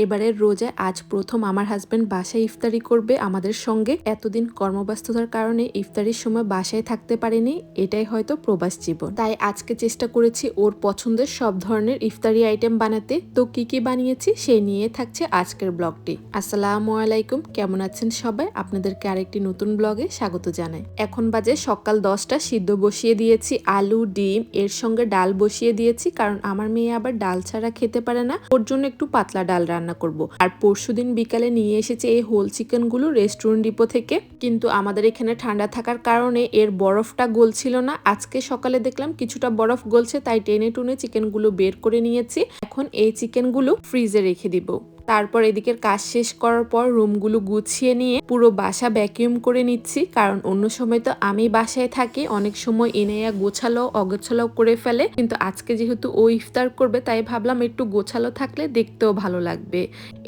এবারের রোজায় আজ প্রথম আমার হাজবেন্ড বাসায় ইফতারি করবে আমাদের সঙ্গে। এতদিন কর্মব্যস্ততার কারণে ইফতারির সময় বাসায় থাকতে পারেনি, এটাই হয়তো প্রবাস জীবন। তাই আজকে চেষ্টা করেছি ওর পছন্দের সব ধরনের ইফতারি আইটেম বানাতে। তো কি কি বানিয়েছি সেই নিয়ে থাকছে আজকের ব্লগটি। আসসালামু আলাইকুম, কেমন আছেন সবাই? আপনাদেরকে আরেকটি নতুন ব্লগে স্বাগত জানাই। এখন বাজে সকাল 10টা, সিদ্ধ বসিয়ে দিয়েছি আলু ডিম, এর সঙ্গে ডাল বসিয়ে দিয়েছি, কারণ আমার মেয়ে আবার ডাল ছাড়া খেতে পারে না, ওর জন্য একটু পাতলা ডাল রান্না করব। আর পরশুদিন বিকালে নিয়ে এসেছে এই হোল চিকেন গুলো রেস্টুরেন্ট ডিপো থেকে, কিন্তু আমাদের এখানে ঠান্ডা থাকার কারণে এর বরফটা গলছিল না। আজকে সকালে দেখলাম কিছুটা বরফ গলছে, তাই টেনে টুনে চিকেন গুলো বের করে নিয়েছি। এখন এই চিকেন গুলো ফ্রিজে রেখে দিব। তারপর এদিকের কাজ শেষ করার পর রুমগুলো গুছিয়ে নিয়ে পুরো বাসা ভ্যাকিউম করে নিচ্ছি, কারণ অন্য সময় তো আমি বাসায় থাকি, অনেক সময় ইনায়া গোছালো অগোছালো করে ফেলে, কিন্তু আজকে যেহেতু ও ইফতার করবে তাই ভাবলাম একটু গোছালো থাকলে দেখতেও ভালো লাগবে।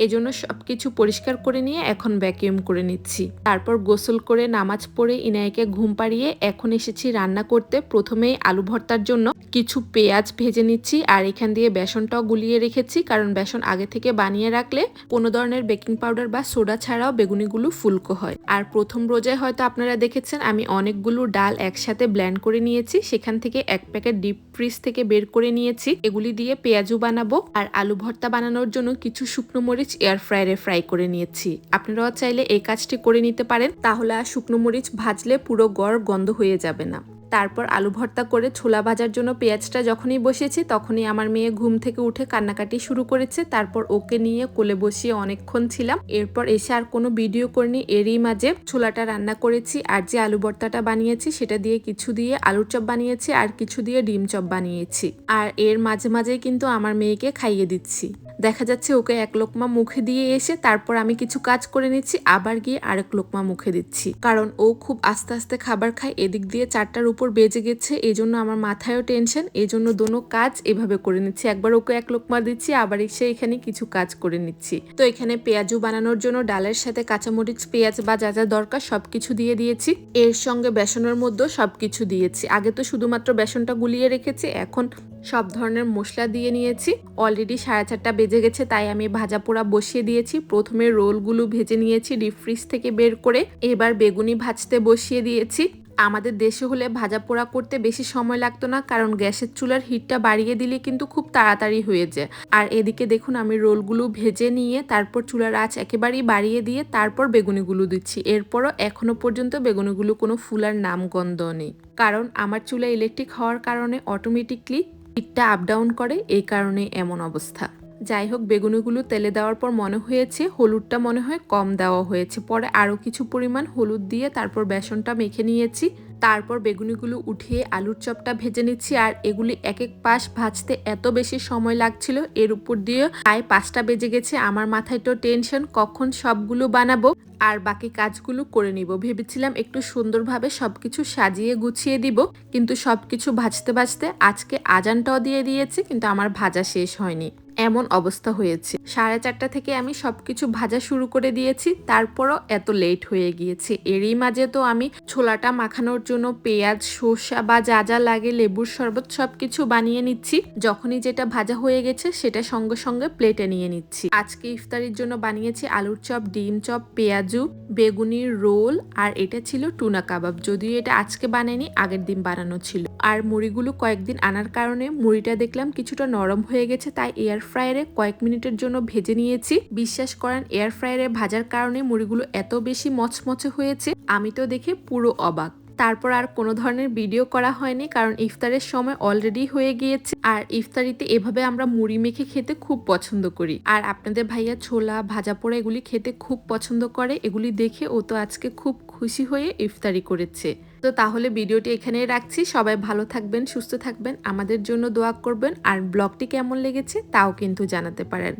এজন্য সবকিছু পরিষ্কার করে নিয়ে এখন ভ্যাকিউম করে নিচ্ছি। তারপর গোসল করে নামাজ পড়ে ইনায়াকে ঘুম পাড়িয়ে এখন এসেছি রান্না করতে। প্রথমেই আলু ভর্তার জন্য কিছু পেঁয়াজ ভেজে নিচ্ছি, আর এখান দিয়ে বেসনটাও গুলিয়ে রেখেছি, কারণ বেসন আগে থেকে বানিয়ে রাখলে কোনো ধরনের বেকিং পাউডার বা সোডা ছাড়াও বেগুনিগুলো ফুলকো হয়। আর প্রথম রোজায় হয়তো আপনারা দেখেছেন আমি অনেকগুলো ডাল একসাথে ব্লেন্ড করে নিয়েছি, সেখান থেকে এক প্যাকেট ডিপ ফ্রিজ থেকে বের করে নিয়েছি। এগুলি দিয়ে পেঁয়াজু বানাবো। আর আলু ভর্তা বানানোর জন্য কিছু শুকনো মরিচ এয়ার ফ্রায়ারে ফ্রাই করে নিয়েছি। আপনারাও চাইলে এই কাজটি করে নিতে পারেন, তাহলে আর শুকনো মরিচ ভাজলে পুরো গড় গন্ধ হয়ে যাবে না। তারপর আলু ভর্তা করে ছোলা ভাজার জন্য পেঁয়াজটা যখনই বসিয়েছি তখনই আমার মেয়ে ঘুম থেকে উঠে কান্নাকাটি শুরু করেছে। তারপর ওকে নিয়ে কোলে বসিয়ে অনেকক্ষণ ছিলাম। এরপর এসে আর কোনো ভিডিও করিনি, এরই মাঝে ছোলাটা রান্না করেছি। আর যে আলু ভর্তাটা বানিয়েছি সেটা দিয়ে কিছু দিয়ে আলুর চপ বানিয়েছি, আর কিছু দিয়ে ডিম চপ বানিয়েছি। আর এর মাঝে মাঝেই কিন্তু আমার মেয়েকে খাইয়ে দিচ্ছি। দেখা যাচ্ছে ওকে এক লোকমা মুখে দিয়ে এসে তারপর আমি কিছু কাজ করে নিচ্ছি, আবার গিয়ে আরেক লোকমা মুখে দিচ্ছি, কারণ ও খুব আস্তে আস্তে খাবার খায়। এদিক দিয়ে 4টার উপর বেজে গেছে, এই জন্য আমার মাথায়ও টেনশন, এই জন্য দোনো কাজ এভাবে করে নিচ্ছি। একবার ওকে এক লোকমা দিচ্ছি, আবার এসে এখানে কিছু কাজ করে নিচ্ছি। তো এখানে পেঁয়াজু বানানোর জন্য ডালের সাথে কাঁচামরিচ পেঁয়াজ বা যা যা দরকার সবকিছু দিয়ে দিয়েছি। এর সঙ্গে বেসনের মধ্যেও সবকিছু দিয়েছি। আগে তো শুধুমাত্র বেসনটা গুলিয়ে রেখেছি, এখন সব ধরনের মশলা দিয়ে নিয়েছি। অলরেডি 4:30 বেজে গেছে, তাই আমি ভাজা পোড়া বসিয়ে দিয়েছি। প্রথমে রোলগুলো ভেজে নিয়েছি ডিপ ফ্রিজ থেকে বের করে, এবার বেগুনি ভাজতে বসিয়ে দিয়েছি। আমাদের দেশে হলে ভাজা পোড়া করতে বেশি সময় লাগতো না, কারণ গ্যাসের চুলার হিটটা বাড়িয়ে দিলে কিন্তু খুব তাড়াতাড়ি হয়ে যায়। আর এদিকে দেখুন আমি রোলগুলো ভেজে নিয়ে তারপর চুলার আঁচ একেবারেই বাড়িয়ে দিয়ে তারপর বেগুনিগুলো দিচ্ছি। এরপরও এখনো পর্যন্ত বেগুনিগুলো কোনো ফুলার নাম গন্ধ নেই, কারণ আমার চুলা ইলেকট্রিক হওয়ার কারণে অটোমেটিকলি হিটটা আপ ডাউন করে, এই কারণে এমন অবস্থা। যাই হোক, বেগুনিগুলো তেলে দেওয়ার পর মনে হয়েছে হলুদটা মনে হয় কম দেওয়া হয়েছে, পরে আরও কিছু পরিমাণ হলুদ দিয়ে তারপর বেসনটা মেখে নিয়েছি। তারপর বেগুনিগুলো উঠিয়ে আলুর চপটা ভেজে নিচ্ছি। আর এগুলি এক এক পাশ ভাজতে এত বেশি সময় লাগছিল, এর উপর দিয়ে প্রায় 5টা বেজে গেছে। আমার মাথায় তো টেনশন কখন সবগুলো বানাবো আর বাকি কাজগুলো করে নিব। ভেবেছিলাম একটু সুন্দরভাবে সবকিছু সাজিয়ে গুছিয়ে দিব, কিন্তু সবকিছু ভাজতে ভাজতে আজকে আজানটাও দিয়ে দিয়েছে, কিন্তু আমার ভাজা শেষ হয়নি, এমন অবস্থা হয়েছে। 4:30 থেকে আমি সবকিছু ভাজা শুরু করে দিয়েছি, তারপরও এত লেট হয়ে গিয়েছে। এরই মাঝে তো আমি ছোলাটা মাখানোর জন্য পেঁয়াজ শসা বা যা যা লাগে লেবুর শরবত সবকিছু বানিয়ে নিচ্ছি। যখনই যেটা ভাজা হয়ে গেছে সেটা সঙ্গে সঙ্গে প্লেটে নিয়ে নিচ্ছি। আজকে ইফতারির জন্য বানিয়েছি আলুর চপ, ডিম চপ, পেঁয়াজু, বেগুনির রোল, আর এটা ছিল টুনা কাবাব। যদিও এটা আজকে বানাইনি, আগের দিন বানানো ছিল। আর মুড়িগুলো কয়েকদিন আনার কারণে মুড়িটা দেখলাম কিছুটা নরম হয়ে গেছে, তাই এয়ার ফ্রায়ারে কয়েক মিনিটের জন্য ভেজে নিয়েছি। বিশ্বাস করেন, এয়ার ফ্রায়ারে ভাজার কারণে মুড়িগুলো এত বেশি মচমচে হয়েছে, আমি তো দেখে পুরো অবাক। তারপর আর কোনো ধরনের ভিডিও করা হয়নি, কারণ ইফতারের সময় অলরেডি হয়ে গিয়েছে। আর ইফতারিতে এভাবে আমরা মুড়ি মেখে খেতে খুব পছন্দ করি। আর আপনাদের ভাইয়া ছোলা ভাজা পোড়া এগুলি খেতে খুব পছন্দ করে, এগুলি দেখে ও তো আজকে খুব খুশি হয়ে ইফতারি করেছে। তো তাহলে ভিডিওটি এখানেই রাখছি। সবাই ভালো থাকবেন, সুস্থ থাকবেন, আমাদের জন্য দোয়া করবেন, আর ব্লগটি কেমন লেগেছে তাও কিন্তু জানাতে পারেন।